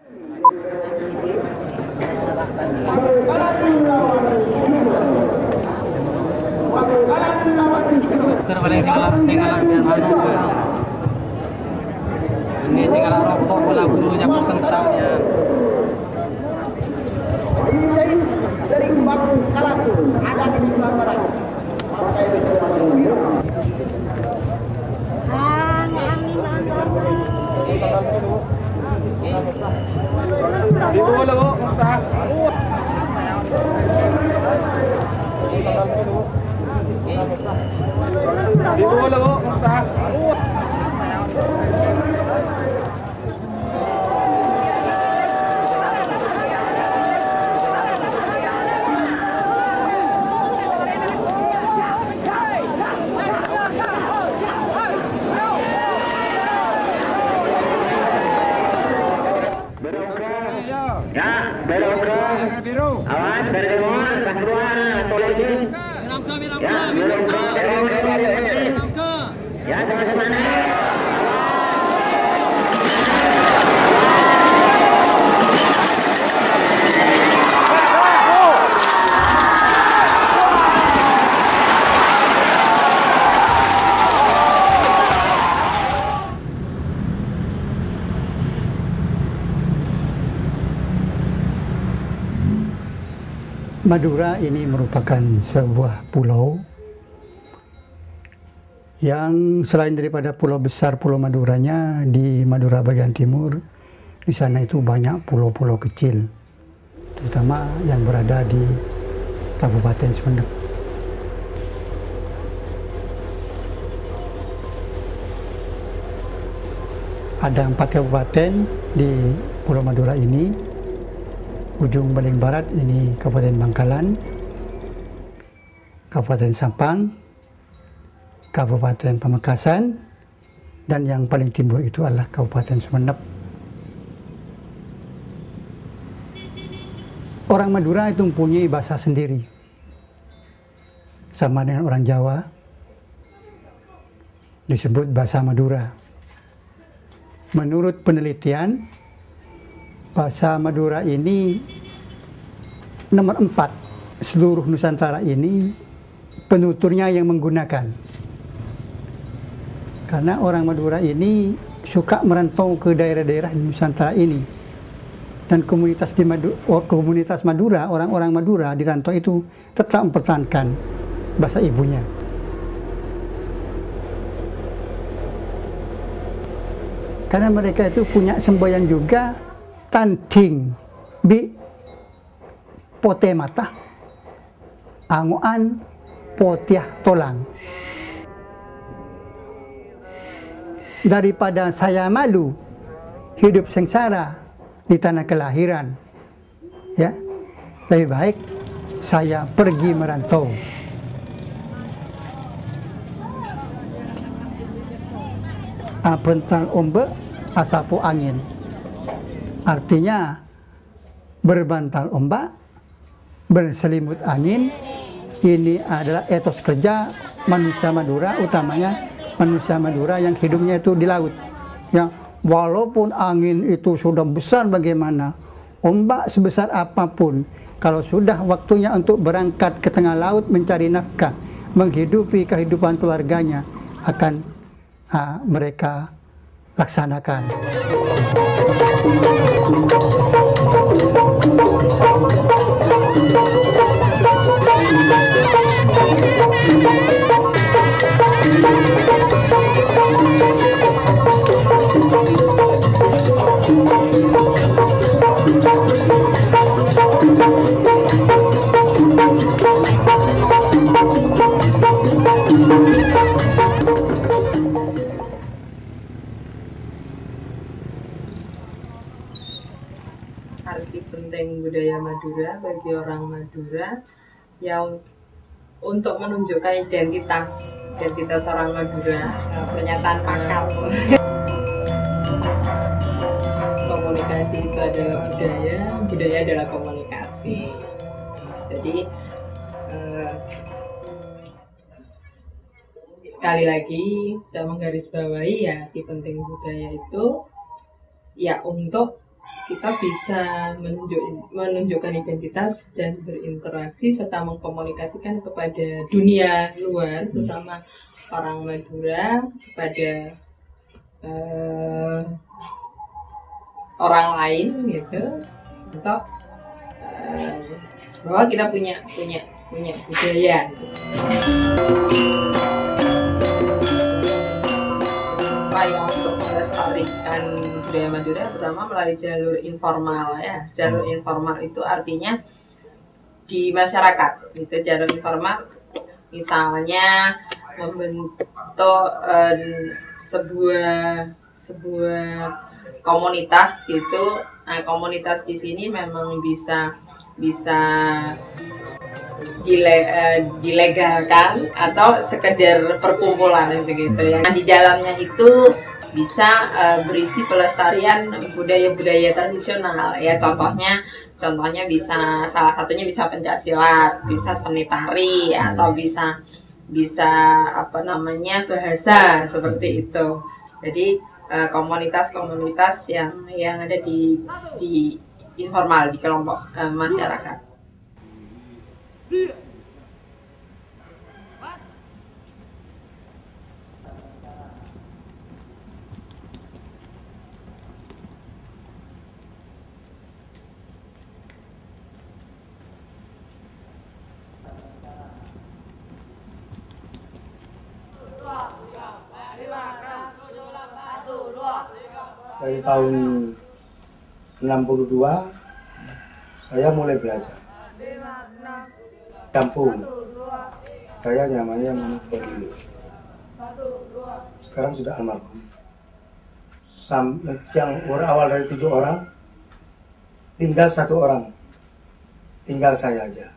Ini segala rokok bola gurunya persentapnya. Dari bangun Kalaku ada di sebelah barat. Ya, biru. Awas, dari semua, pas keluar, polisi. Ya, biru. Ya, sama-sama nih. Madura ini merupakan sebuah pulau yang selain daripada pulau besar Pulau Maduranya di Madura bagian timur, di sana itu banyak pulau-pulau kecil, terutama yang berada di Kabupaten Sumeneb. Ada 4 kabupaten di Pulau Madura ini. Ujung paling barat ini Kabupaten Bangkalan, Kabupaten Sampang, Kabupaten Pamekasan, dan yang paling timur itu adalah Kabupaten Sumeneb. Orang Madura itu mempunyai bahasa sendiri, sama dengan orang Jawa, disebut bahasa Madura. Menurut penelitian, bahasa Madura ini nomor 4 seluruh Nusantara ini penuturnya yang menggunakan. Karena orang Madura ini suka merantau ke daerah-daerah di Nusantara ini. Dan komunitas Madura, orang-orang Madura di rantau itu tetap mempertahankan bahasa ibunya. Karena mereka itu punya semboyan juga, tanding bi pote mata angoan potiah tolang. Daripada saya malu hidup sengsara di tanah kelahiran, ya, lebih baik saya pergi merantau. Aprental ombe asapu angin. Artinya berbantal ombak, berselimut angin. Ini adalah etos kerja manusia Madura, utamanya manusia Madura yang hidupnya itu di laut. Ya, walaupun angin itu sudah besar bagaimana, ombak sebesar apapun, kalau sudah waktunya untuk berangkat ke tengah laut mencari nafkah, menghidupi kehidupan keluarganya, akan mereka laksanakan. Arti penting budaya Madura bagi orang Madura yang untuk menunjukkan identitas orang Madura, pernyataan pakar. Komunikasi itu adalah budaya adalah komunikasi. Jadi sekali lagi saya menggarisbawahi ya, arti penting budaya itu ya untuk kita bisa menunjukkan identitas dan berinteraksi serta mengkomunikasikan kepada dunia luar, terutama orang Madura, kepada orang lain gitu, atau bahwa kita punya budaya. Upaya untuk melestarikan budaya Madura pertama melalui jalur informal ya. Jalur informal itu artinya di masyarakat gitu. Jalur informal misalnya membentuk sebuah komunitas gitu. Nah, komunitas di sini memang bisa dilegalkan atau sekedar perkumpulan begitu ya. Nah, di dalamnya itu bisa berisi pelestarian budaya-budaya tradisional ya. Contohnya bisa, salah satunya bisa pencaksilat, bisa seni tari, atau bisa bahasa seperti itu. Jadi komunitas-komunitas yang ada di informal, di kelompok masyarakat. Dari tahun 62 saya mulai belajar kampung. Saya namanya Muhammad Fadil. Sekarang sudah almarhum. Yang awal dari 7 orang, tinggal 1 orang, tinggal saya aja.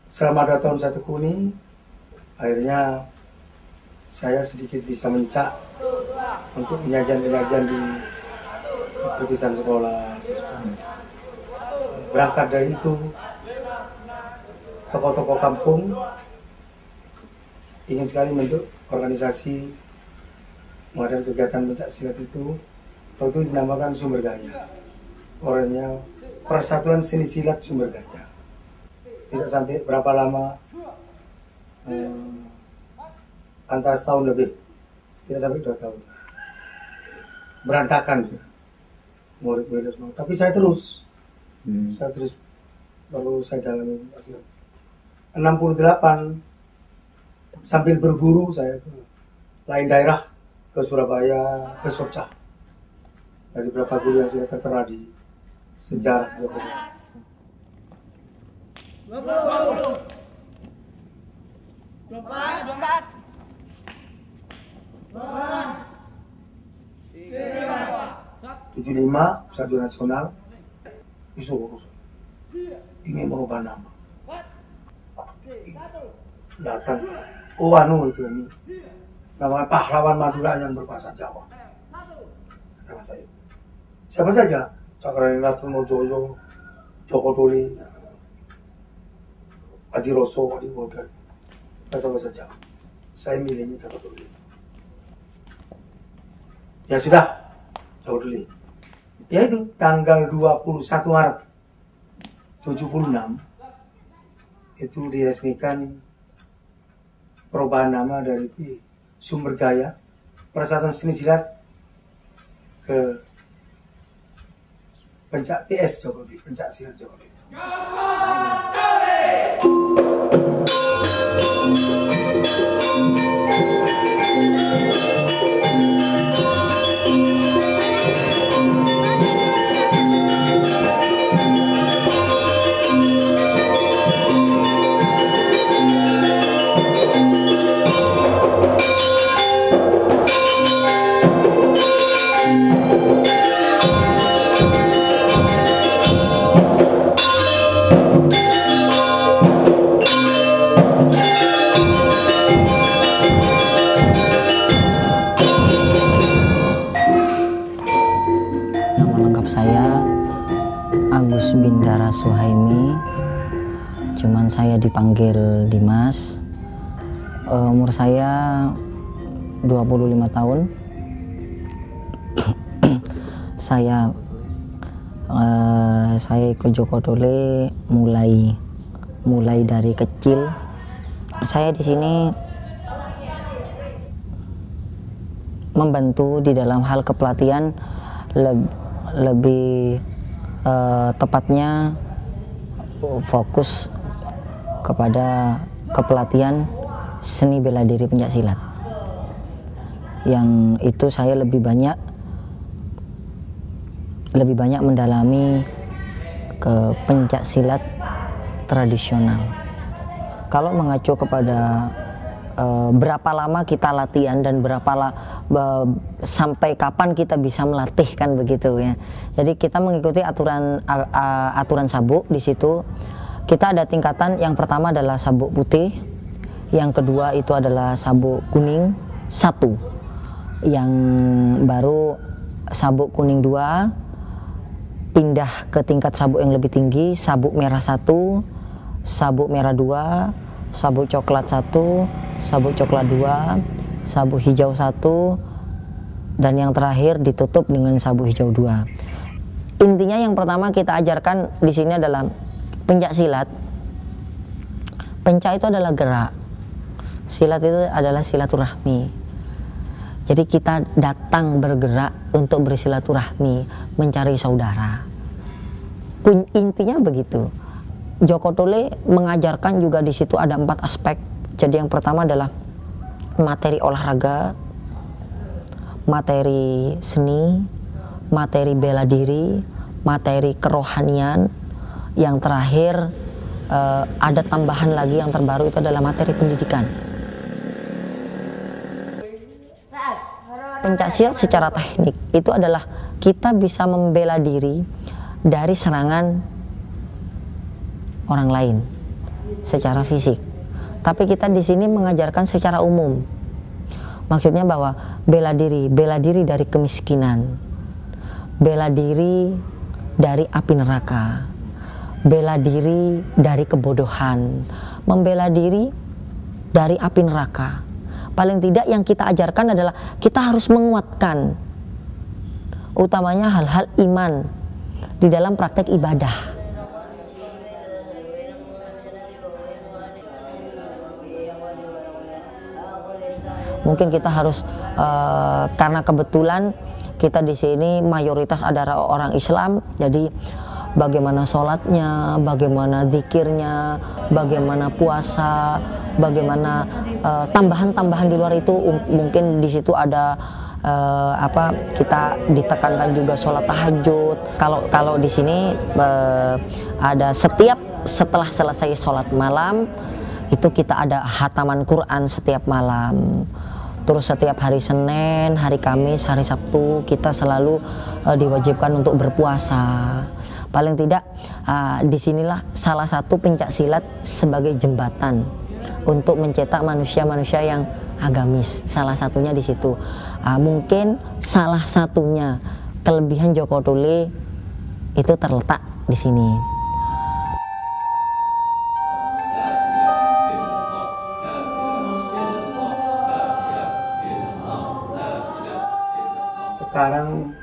Selama 2 tahun 1 kuni, akhirnya saya sedikit bisa mencak untuk penyajian-penyajian di perpisahan sekolah. Berangkat dari itu, tokoh-tokoh kampung ingin sekali membentuk organisasi mengadakan kegiatan pencaksilat itu. Waktu itu dinamakan Sumber Gaya. Orangnya Persatuan Seni Silat Sumber Gaya. Tidak sampai berapa lama, antara setahun lebih, tidak sampai 2 tahun. Berantakan murid-murid semua. Tapi saya terus baru saya dalami 68 sambil berguru saya ke lain daerah, ke Surabaya, ke Socah. Dari beberapa guru yang sudah tertera di sejarah Jokowi. Stadion Nasional isu ingin merubah nama. Datang, itu ini namanya pahlawan Madura yang berbahasa Jawa. Kata saya, siapa saja? Cakraningrat, Mojoyo, Joko Tuli, Adi Roso, Adi Bodan, bahasa Jawa. Saya milihnya Joko Tuli. Ya sudah, Joko Tuli. Ya itu tanggal 21 Maret 76 itu diresmikan perubahan nama dari Sumber Gaya Persatuan Seni Silat ke PS Jokowi, Pencaksilat Jokowi. Agus Bindara Suhaimi, cuman saya dipanggil Dimas. Umur saya 25 tahun. Saya Saya ikut Joko Tole mulai dari kecil. Saya di sini membantu di dalam hal kepelatihan, lebih tepatnya fokus kepada kepelatihan seni bela diri pencaksilat. Yang itu saya lebih banyak mendalami ke pencaksilat tradisional. Kalau mengacu kepada berapa lama kita latihan dan sampai kapan kita bisa melatih, kan begitu ya. Jadi kita mengikuti aturan sabuk. Di situ kita ada tingkatan. Yang pertama adalah sabuk putih, yang kedua itu adalah sabuk kuning 1, yang baru sabuk kuning 2, pindah ke tingkat sabuk yang lebih tinggi, sabuk merah 1, sabuk merah 2, sabuk coklat 1, sabuk coklat 2, sabuk hijau 1, dan yang terakhir ditutup dengan sabuk hijau 2. Intinya yang pertama kita ajarkan di sini adalah pencak silat. Pencak itu adalah gerak, silat itu adalah silaturahmi. Jadi kita datang bergerak untuk bersilaturahmi, mencari saudara. Intinya begitu. Joko Tole mengajarkan juga di situ ada 4 aspek. Jadi yang pertama adalah materi olahraga, materi seni, materi bela diri, materi kerohanian. Yang terakhir ada tambahan lagi yang terbaru, itu adalah materi pendidikan. Pencaksilat secara teknik itu adalah kita bisa membela diri dari serangan orang lain secara fisik. Tapi kita di sini mengajarkan secara umum. Maksudnya bahwa bela diri dari kemiskinan, bela diri dari api neraka, bela diri dari kebodohan, membela diri dari api neraka. Paling tidak yang kita ajarkan adalah kita harus menguatkan, utamanya hal-hal iman di dalam praktek ibadah. Mungkin kita harus karena kebetulan kita di sini mayoritas adalah orang Islam, jadi bagaimana sholatnya, bagaimana zikirnya, bagaimana puasa, bagaimana tambahan-tambahan di luar itu. Mungkin di situ ada kita ditekankan juga sholat tahajud. Kalau di sini ada setelah selesai sholat malam itu kita ada khataman Quran setiap malam. Terus setiap hari Senin, hari Kamis, hari Sabtu kita selalu diwajibkan untuk berpuasa. Paling tidak disinilah salah satu pencak silat sebagai jembatan untuk mencetak manusia-manusia yang agamis. Salah satunya di situ. Mungkin salah satunya kelebihan Joko Tole itu terletak di sini. Sekarang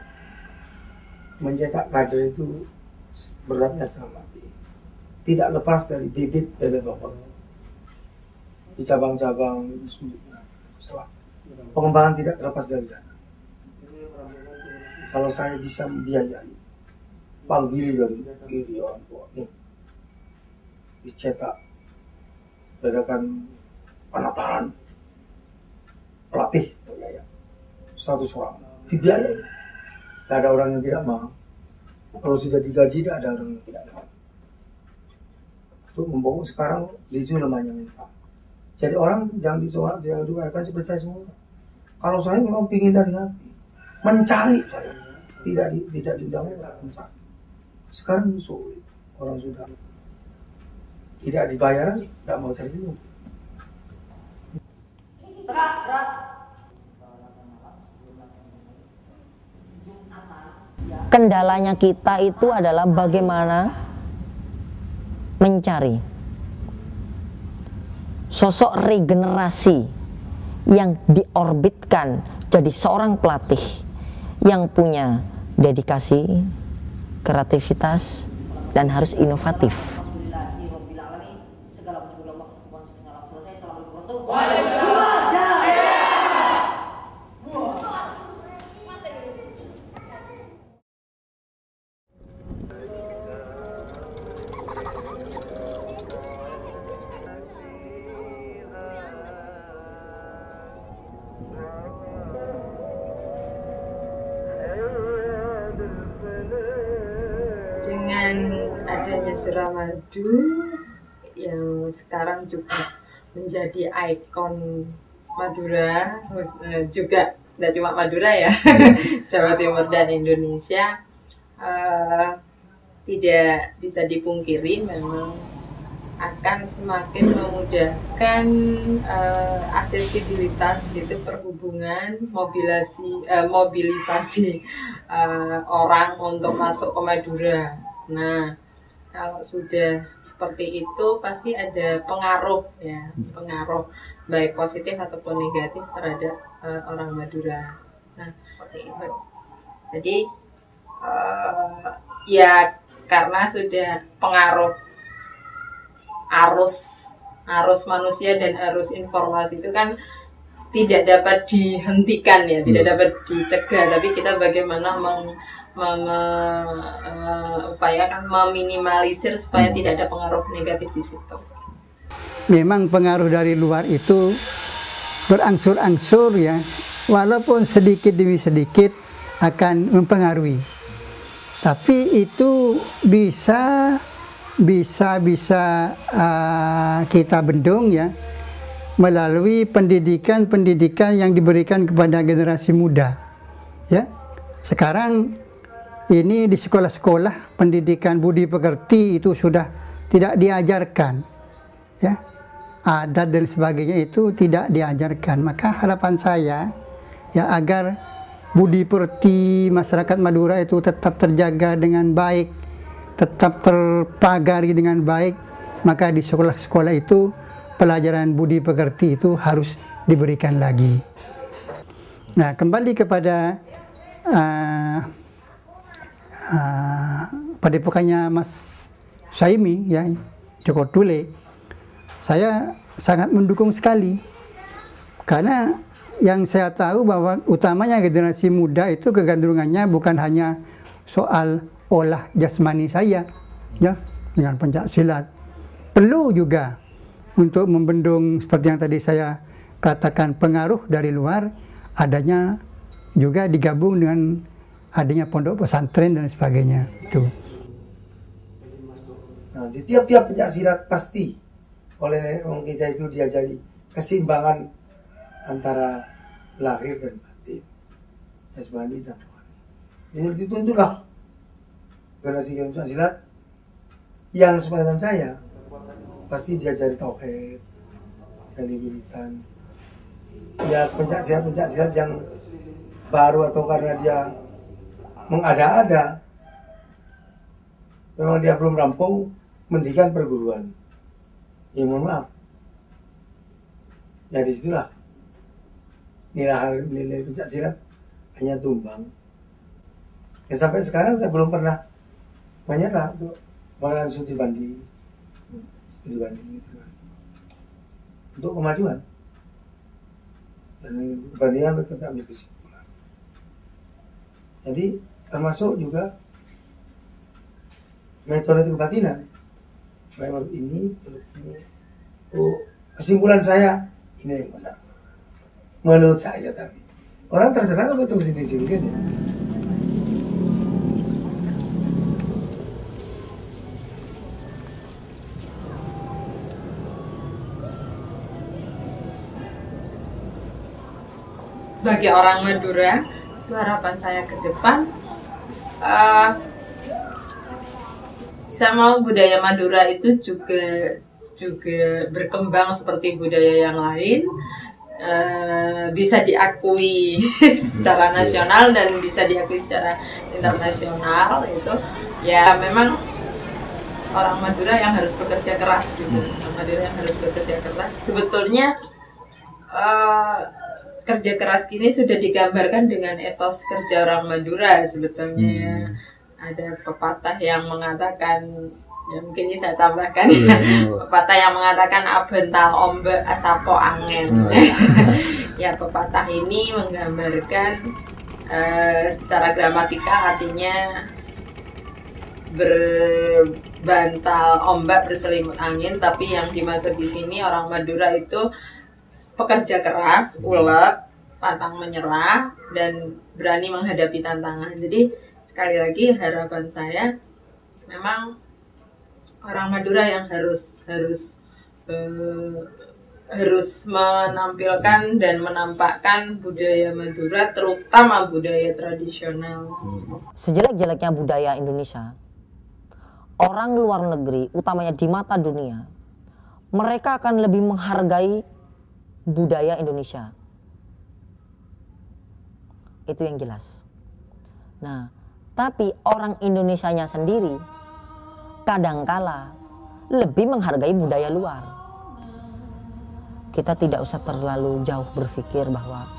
mencetak kader itu beratnya setengah mati. Tidak lepas dari bibit bebek bokor. Di cabang-cabang sulitnya. Pengembangan tidak terlepas dari dana. Kalau saya bisa membiayai, panggil dari diri orang tua, dicetak, dadakan penataran, pelatih, 100 orang. Dibiayai, tidak ada orang yang tidak mau. Kalau sudah digaji, tidak ada orang yang tidak mau. Untuk membawa sekarang itu namanya mental. Jadi orang jangan didoakan seperti saya semua. Kalau saya memang ingin dari hati, mencari, tidak diundang mencari. Sekarang sulit, orang sudah tidak dibayar, tidak mau cari ilmu. Kendalanya kita itu adalah bagaimana mencari sosok regenerasi yang diorbitkan jadi seorang pelatih yang punya dedikasi, kreativitas, dan harus inovatif. Dengan adanya Suramadu yang sekarang juga menjadi ikon Madura, juga tidak cuma Madura ya, Jawa Timur dan Indonesia, tidak bisa dipungkiri memang akan semakin memudahkan aksesibilitas gitu, perhubungan, mobilisasi orang untuk masuk ke Madura. Nah, kalau sudah seperti itu pasti ada pengaruh ya, pengaruh baik positif ataupun negatif terhadap orang Madura. Nah, seperti itu. Jadi ya karena sudah pengaruh arus manusia dan arus informasi itu kan tidak dapat dihentikan ya, tidak dapat dicegah, tapi kita bagaimana upayakan meminimalisir supaya tidak ada pengaruh negatif di situ. Memang pengaruh dari luar itu berangsur-angsur ya, walaupun sedikit demi sedikit akan mempengaruhi. Tapi itu bisa kita bendung ya melalui pendidikan yang diberikan kepada generasi muda. Ya, sekarang ini di sekolah-sekolah pendidikan budi pekerti itu sudah tidak diajarkan, ya, adat dan sebagainya itu tidak diajarkan. Maka harapan saya ya agar budi pekerti masyarakat Madura itu tetap terjaga dengan baik, tetap terpagari dengan baik, maka di sekolah-sekolah itu pelajaran budi pekerti itu harus diberikan lagi. Nah, kembali kepada padepokannya Mas Saimi ya, Joko Tule, saya sangat mendukung sekali, karena yang saya tahu bahwa utamanya generasi muda itu kecenderungannya bukan hanya soal olah jasmani saya ya dengan pencak silat, perlu juga untuk membendung seperti yang tadi saya katakan pengaruh dari luar, adanya juga digabung dengan adanya pondok pesantren dan sebagainya itu. Nah, di tiap-tiap pencak silat pasti oleh nenek moyang kita itu diajari keseimbangan antara lahir dan batin, jasmani dan rohani. Ini dituntutlah generasi pencak silat yang sepanjang saya pasti diajari tauhid, wiritan. Ya pencak silat yang baru atau karena dia mengada-ada, memang dia belum rampung mendirikan perguruan. Ya mohon maaf. Ya disitulah nilai pencak silat hanya tumbang. Ya sampai sekarang saya belum pernah menyerah untuk melakukan studi banding untuk kemajuan, dan perbandingan kita ambil kesimpulan. Jadi termasuk juga metode kebatinan, baik menurut ini. Kesimpulan saya ini yang benar menurut saya, tapi orang terserah untuk sendiri-sendiri kan ya. Sebagai orang Madura, itu harapan saya ke depan, saya mau budaya Madura itu juga berkembang seperti budaya yang lain, bisa diakui secara nasional dan bisa diakui secara internasional. Itu ya memang orang Madura yang harus bekerja keras gitu. Orang Madura yang harus bekerja keras. Sebetulnya kerja keras kini sudah digambarkan dengan etos kerja orang Madura sebetulnya ya. ada pepatah yang mengatakan, ya mungkin ini saya tambahkan, pepatah yang mengatakan abental ombak asapo angin. Ya, pepatah ini menggambarkan secara gramatikal artinya berbantal ombak berselimut angin, tapi yang dimaksud di sini orang Madura itu pekerja keras, ulet, pantang menyerah, dan berani menghadapi tantangan. Jadi sekali lagi harapan saya memang orang Madura yang harus menampilkan dan menampakkan budaya Madura, terutama budaya tradisional. Sejelek-jeleknya budaya Indonesia, orang luar negeri, utamanya di mata dunia, mereka akan lebih menghargai budaya Indonesia. Itu yang jelas. Nah, tapi orang Indonesianya sendiri kadangkala lebih menghargai budaya luar. Kita tidak usah terlalu jauh berpikir bahwa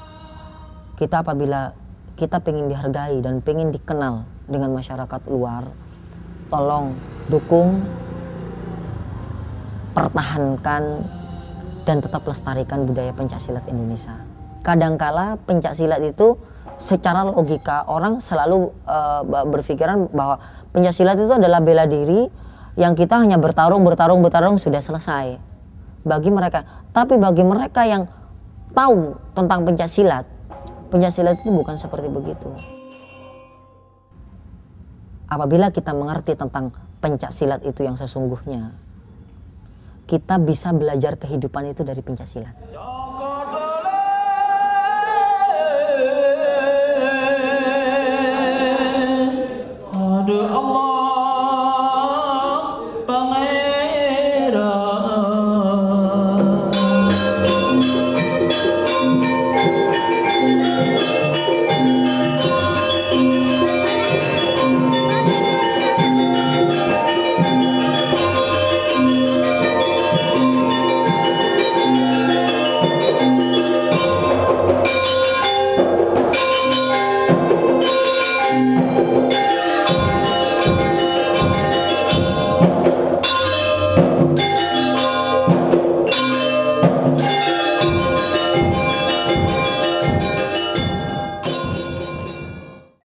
kita apabila kita pengen dihargai dan pengen dikenal dengan masyarakat luar, tolong dukung, pertahankan, dan tetap lestarikan budaya pencaksilat Indonesia. Kadangkala pencaksilat itu secara logika orang selalu berpikiran bahwa pencaksilat itu adalah bela diri yang kita hanya bertarung sudah selesai. Bagi mereka, tapi bagi mereka yang tahu tentang pencaksilat itu bukan seperti begitu. Apabila kita mengerti tentang pencaksilat itu yang sesungguhnya, kita bisa belajar kehidupan itu dari pencaksilat. Allah